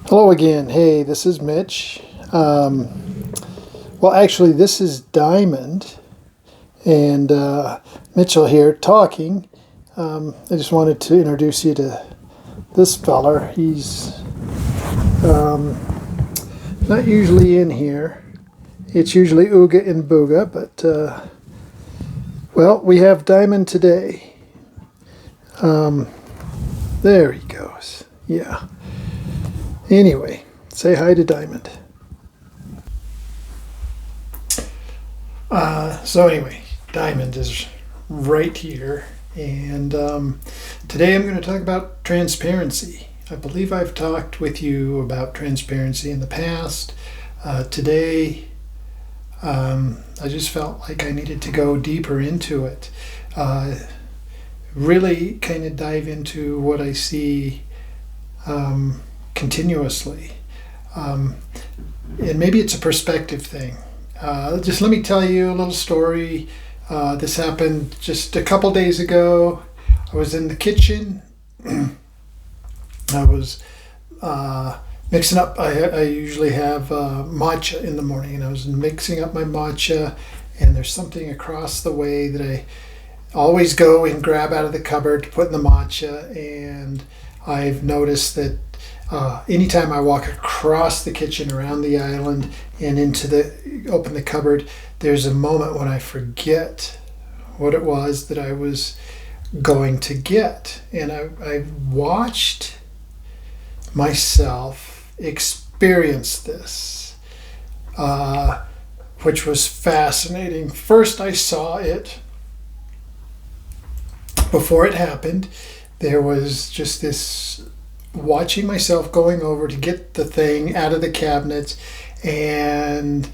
Hello again. Hey, this is Mitch. Well, actually, this is Diamond and Mitchell here talking. I just wanted to introduce you to this feller. He's not usually in here. It's usually Ooga and Booga, but well, we have Diamond today. There he goes. Yeah. Anyway, say hi to Diamond. So anyway, Diamond is right here, and today I'm going to talk about transparency. I believe I've talked with you about transparency in the past. Today, I just felt like I needed to go deeper into it. Really kind of dive into what I see continuously. And maybe it's a perspective thing. Just let me tell you a little story. This happened just a couple days ago. I was in the kitchen. I was mixing up. I usually have matcha in the morning, and I was mixing up my matcha, and there's something across the way that I always go and grab out of the cupboard to put in the matcha, and I've noticed that anytime I walk across the kitchen, around the island, and open the cupboard, there's a moment when I forget what it was that I was going to get. And I watched myself experience this, which was fascinating. First, I saw it before it happened. There was just this watching myself going over to get the thing out of the cabinets and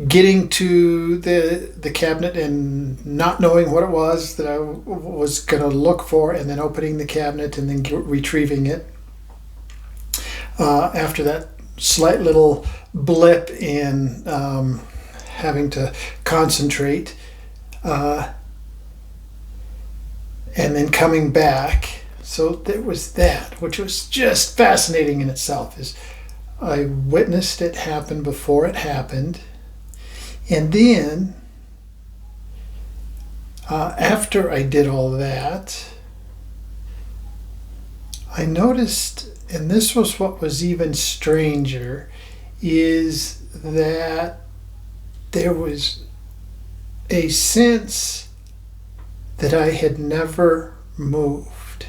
getting to the cabinet and not knowing what it was that I was going to look for, and then opening the cabinet and then retrieving it. After that slight little blip in having to concentrate, and then coming back. So there was that, which was just fascinating in itself. Is I witnessed it happen before it happened, and then after I did all that, I noticed, and this was what was even stranger, is that there was a sense that I had never moved.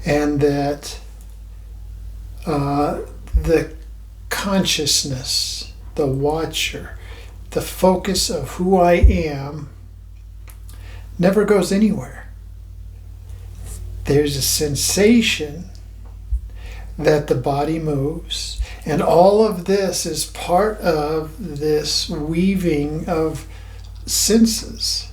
And that the consciousness, the watcher, the focus of who I am never goes anywhere. There's a sensation that the body moves, and all of this is part of this weaving of senses.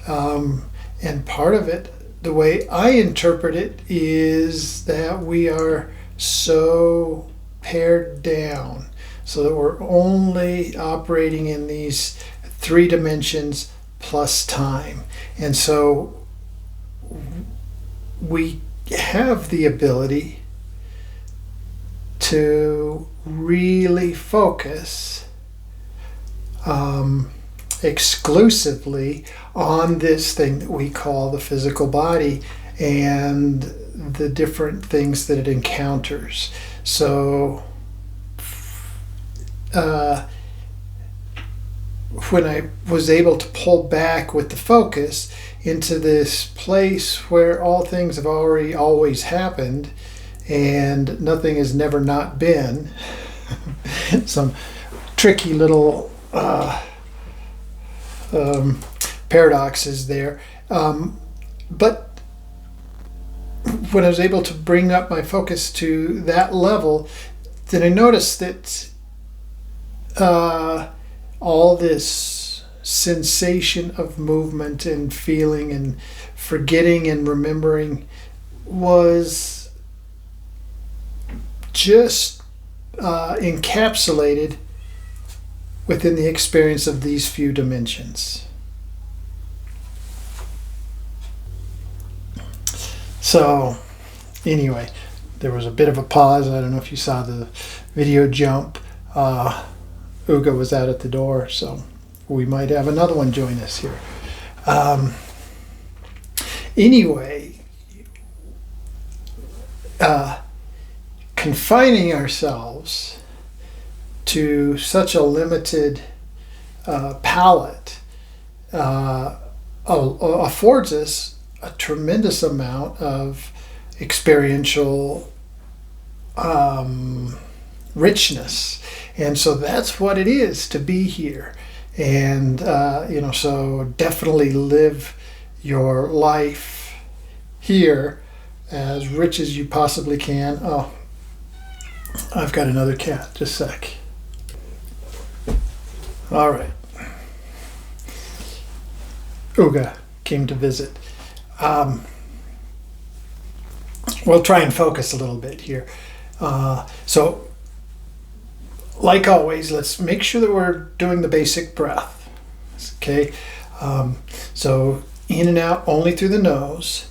And part of it, the way I interpret it, is that we are so pared down so that we're only operating in these 3 dimensions plus time. And so we have the ability to really focus exclusively on this thing that we call the physical body and the different things that it encounters. So when I was able to pull back with the focus into this place where all things have already always happened and nothing has never not been, some tricky little paradoxes there. But when I was able to bring up my focus to that level, then I noticed that all this sensation of movement and feeling and forgetting and remembering was just encapsulated within the experience of these few dimensions. So anyway, there was a bit of a pause. I don't know if you saw the video jump. Uga was out at the door, so we might have another one join us here. Anyway, confining ourselves to such a limited palette affords us a tremendous amount of experiential richness. And so that's what it is to be here. And, so definitely live your life here as rich as you possibly can. Oh, I've got another cat. Just a sec. All right. Uga came to visit. We'll try and focus a little bit here. So, like always, let's make sure that we're doing the basic breath. Okay. So in and out only through the nose,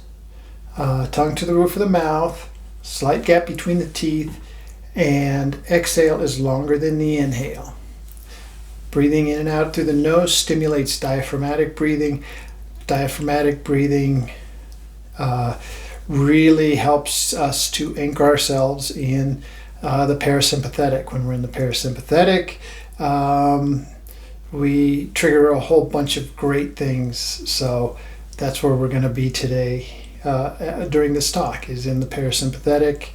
tongue to the roof of the mouth, slight gap between the teeth, and exhale is longer than the inhale. Breathing in and out through the nose stimulates diaphragmatic breathing. Diaphragmatic breathing really helps us to anchor ourselves in the parasympathetic. When we're in the parasympathetic, we trigger a whole bunch of great things. So that's where we're going to be today during this talk, is in the parasympathetic,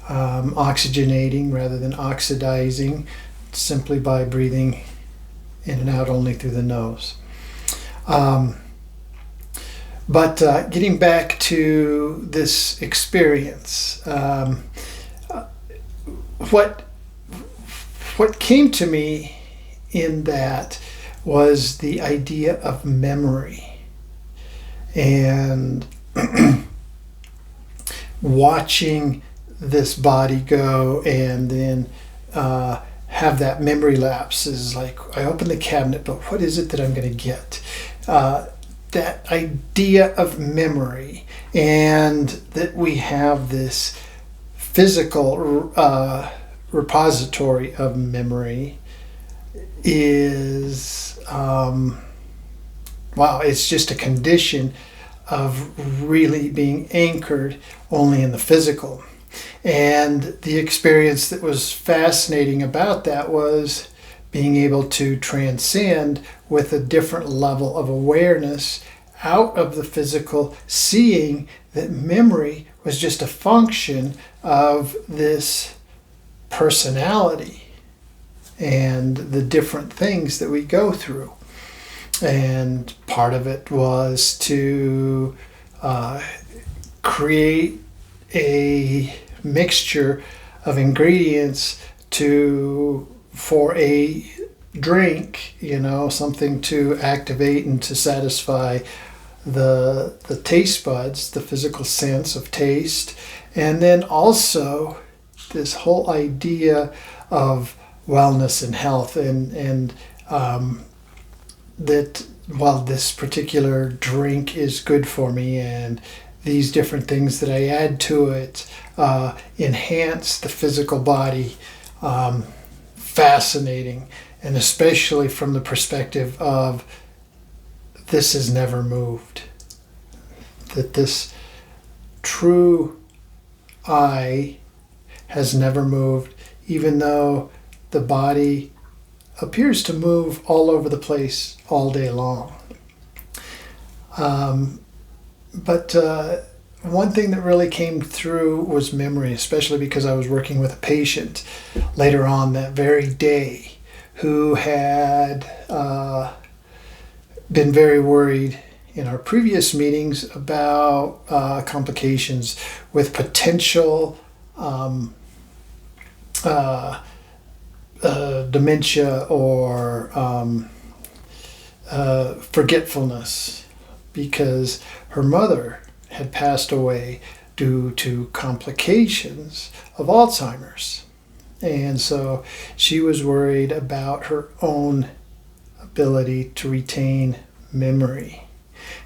oxygenating rather than oxidizing, simply by breathing in and out only through the nose. But getting back to this experience, what came to me in that was the idea of memory, and watching this body go and then have that memory lapse is like, I open the cabinet, but what is it that I'm going to get? That idea of memory, and that we have this physical repository of memory is, it's just a condition of really being anchored only in the physical. And the experience that was fascinating about that was being able to transcend with a different level of awareness out of the physical, seeing that memory was just a function of this personality and the different things that we go through. And part of it was to create a mixture of ingredients for a drink, something to activate and to satisfy the taste buds, the physical sense of taste, and then also this whole idea of wellness and health, and that while this particular drink is good for me, and these different things that I add to it enhance the physical body. Fascinating, and especially from the perspective of this has never moved. That this true I has never moved, even though the body appears to move all over the place all day long. But one thing that really came through was memory, especially because I was working with a patient later on that very day who had been very worried in our previous meetings about complications with potential dementia or forgetfulness, because her mother had passed away due to complications of Alzheimer's. And so she was worried about her own ability to retain memory.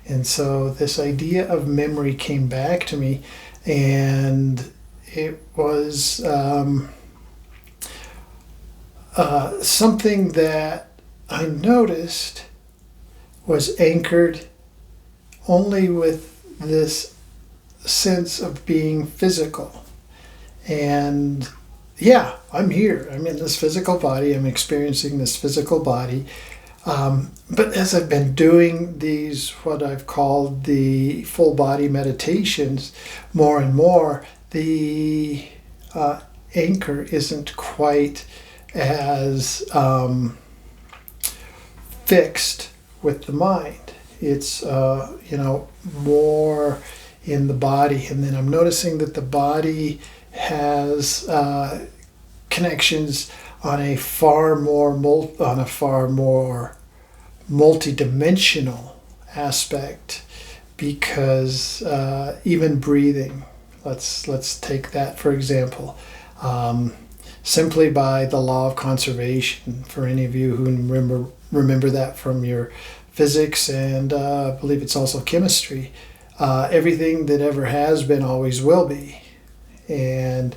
And so this idea of memory came back to me And it was something that I noticed was anchored only with this sense of being physical. And yeah, I'm here. I'm in this physical body. I'm experiencing this physical body. But as I've been doing these, what I've called the full body meditations, more and more, the anchor isn't quite as fixed with the mind. It's more in the body, and then I'm noticing that the body has connections on a far more multidimensional aspect, because even breathing. Let's take that for example. Simply by the law of conservation, for any of you who remember that from your physics and I believe it's also chemistry, everything that ever has been always will be. And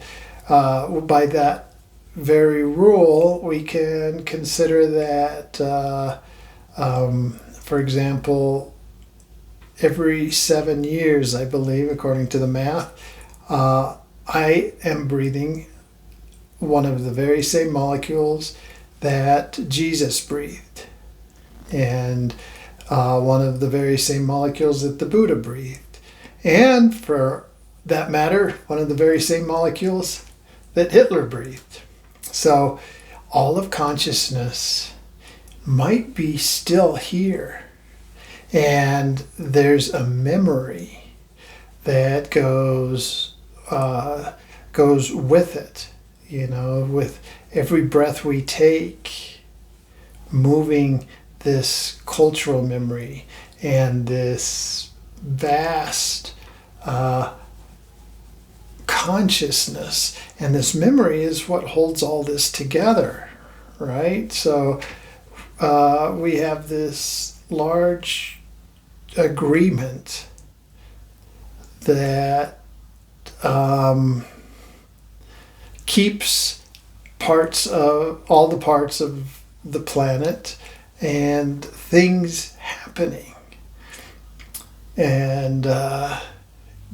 by that very rule, we can consider that, for example, every 7 years, I believe, according to the math, I am breathing one of the very same molecules that Jesus breathed, and one of the very same molecules that the Buddha breathed, and for that matter, one of the very same molecules that Hitler breathed. So all of consciousness might be still here, and there's a memory that goes with it. With every breath we take, moving this cultural memory and this vast consciousness, and this memory is what holds all this together, right? So we have this large agreement that keeps all the parts of the planet and things happening, and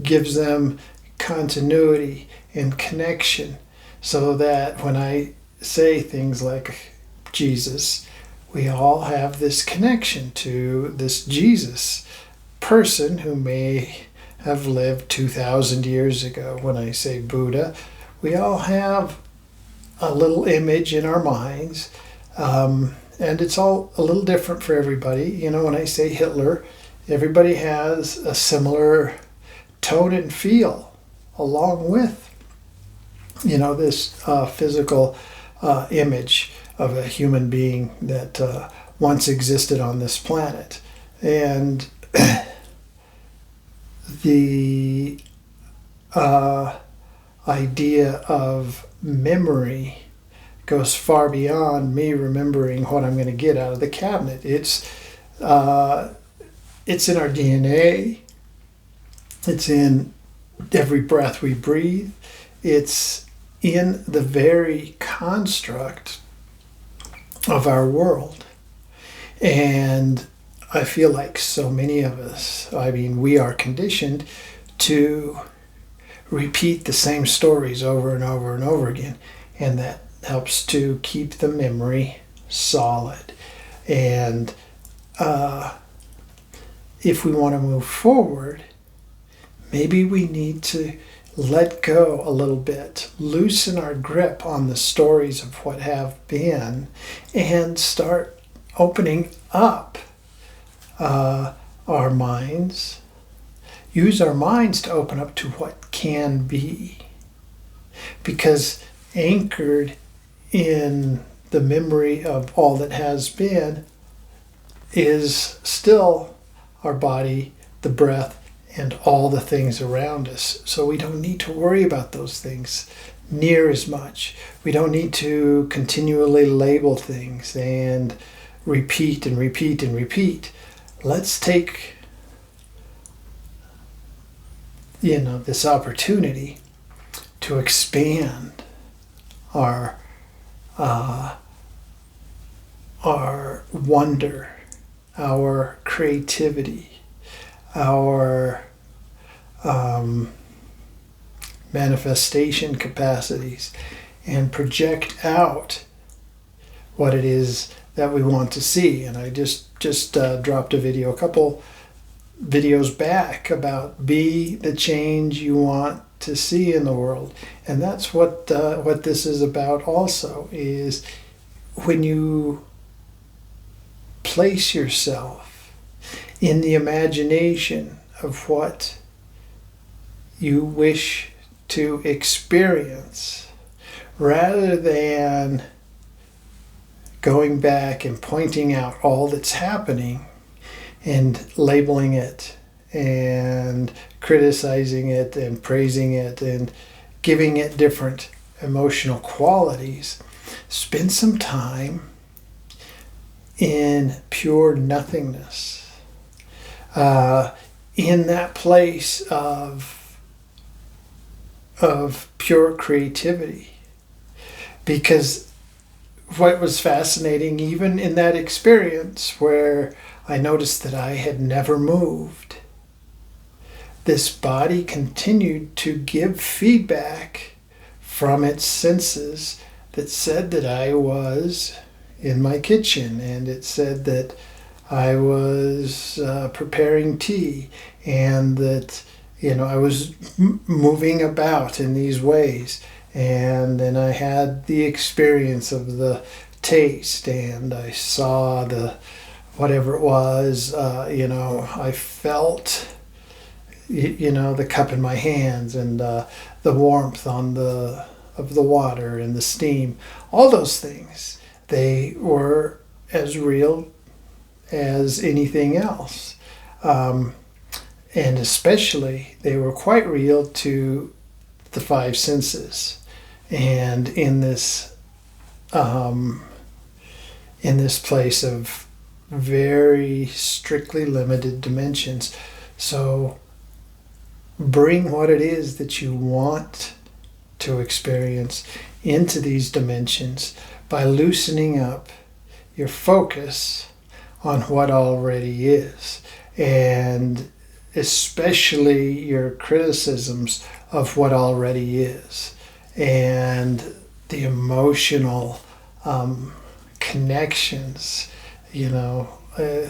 gives them continuity and connection, so that when I say things like Jesus, we all have this connection to this Jesus person who may have lived 2,000 years ago. When I say Buddha, we all have a little image in our minds, and it's all a little different for everybody. When I say Hitler, everybody has a similar tone and feel along with, this physical image of a human being that once existed on this planet. And the idea of memory goes far beyond me remembering what I'm going to get out of the cabinet. It's in our DNA. It's in every breath we breathe. It's in the very construct of our world. And I feel like so many of us, we are conditioned to repeat the same stories over and over and over again. And that helps to keep the memory solid. And if we want to move forward, maybe we need to let go a little bit, loosen our grip on the stories of what have been, and start opening up our minds. Use our minds to open up to what can be. Because anchored in the memory of all that has been is still our body, the breath, and all the things around us. So we don't need to worry about those things near as much. We don't need to continually label things and repeat and repeat and repeat. Let's take this opportunity to expand our wonder, our creativity, our manifestation capacities, and project out what it is that we want to see. And I just dropped a video a couple videos back about be the change you want to see in the world. And that's what this is about also, is when you place yourself in the imagination of what you wish to experience, rather than going back and pointing out all that's happening and labeling it and criticizing it and praising it and giving it different emotional qualities. Spend some time in pure nothingness, in that place of pure creativity. Because what was fascinating, even in that experience where I noticed that I had never moved, this body continued to give feedback from its senses that said that I was in my kitchen, and it said that I was preparing tea, and that I was moving about in these ways. And then I had the experience of the taste, and I saw the whatever it was. I felt the cup in my hands, and the warmth of the water and the steam. All those things, they were as real as anything else, and especially they were quite real to the five senses. And in this place of very strictly limited dimensions. So bring what it is that you want to experience into these dimensions by loosening up your focus on what already is, and especially your criticisms of what already is, and the emotional connections.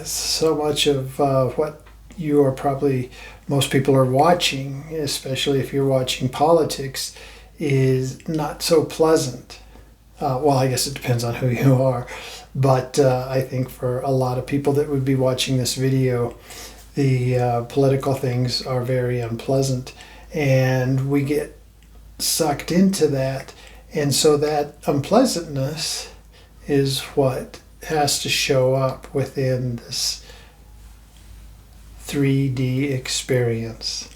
So much of what you are probably, most people are watching, especially if you're watching politics, is not so pleasant. Well, I guess it depends on who you are, but I think for a lot of people that would be watching this video, the political things are very unpleasant, and we get sucked into that. And so that unpleasantness is what has to show up within this 3D experience.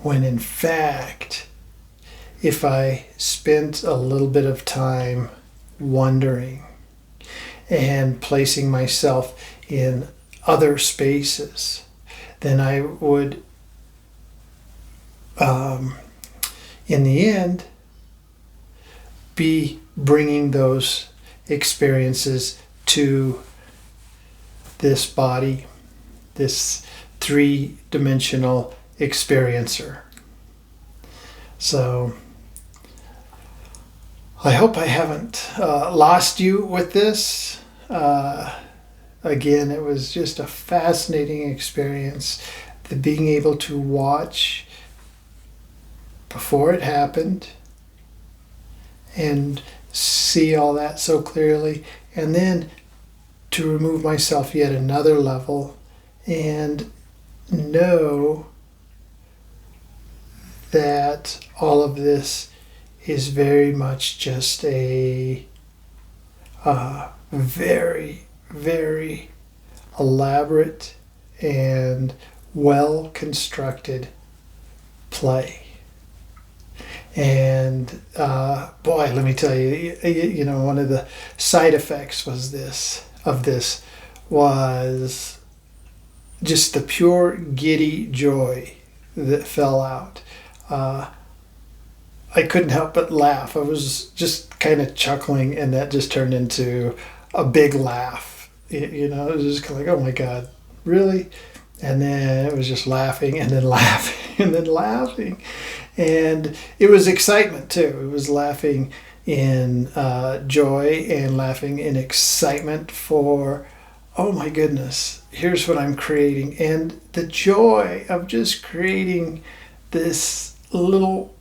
When in fact, if I spent a little bit of time wondering and placing myself in other spaces, then I would, in the end, be bringing those experiences to this body, this three-dimensional experiencer. So I hope I haven't lost you with this. Again, it was just a fascinating experience. The being able to watch before it happened and see all that so clearly, and then to remove myself yet another level and know that all of this is very much just a very, very elaborate and well-constructed play. And boy, let me tell you, one of the side effects was just the pure giddy joy that fell out. I couldn't help but laugh. I was just kind of chuckling, and that just turned into a big laugh. It was just kind of like, oh my God, really? And then it was just laughing and then laughing and then laughing. And it was excitement too. It was laughing in joy and laughing in excitement for, oh my goodness, here's what I'm creating. And the joy of just creating this little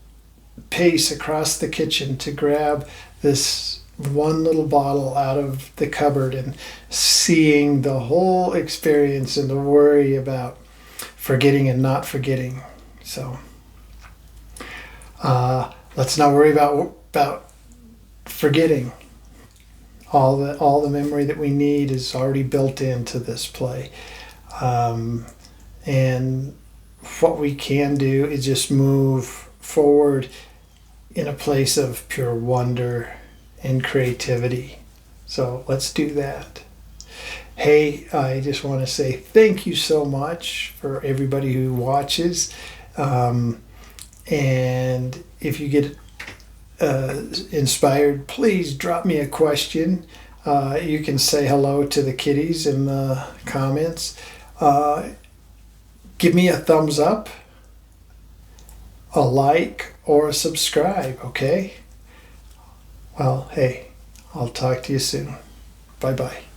pace across the kitchen to grab this one little bottle out of the cupboard and seeing the whole experience and the worry about forgetting and not forgetting. So let's not worry about forgetting. All the memory that we need is already built into this play. And what we can do is just move forward in a place of pure wonder and creativity. So let's do that. Hey, I just want to say thank you so much for everybody who watches. And if you get inspired, please drop me a question. You can say hello to the kitties in the comments. Give me a thumbs up, a like, or a subscribe, okay? Well, hey, I'll talk to you soon. Bye-bye.